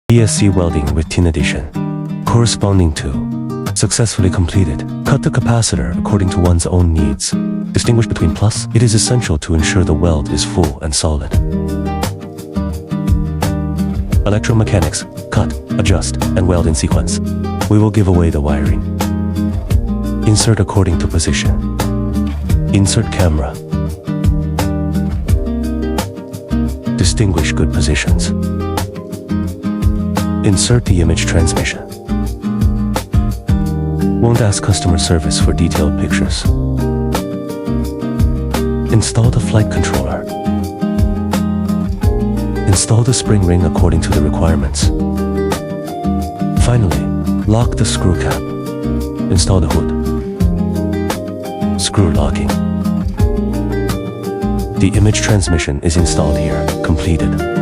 ESC welding with tin addition, corresponding to successfully completed. Cut the capacitor according to one's own needs. Distinguish between plus. It is essential to ensure the weld is full and solid. Electromechanics. Cut, adjust, and weld in sequence. We will give away the wiring. Insert according to position. Insert camera. Distinguish good positions. Insert the image transmission. Won't ask customer service for detailed pictures. Install the flight controller. Install the spring ring according to the requirements. Finally, lock the screw cap. Install the hood. Screw locking. The image transmission is installed here, completed.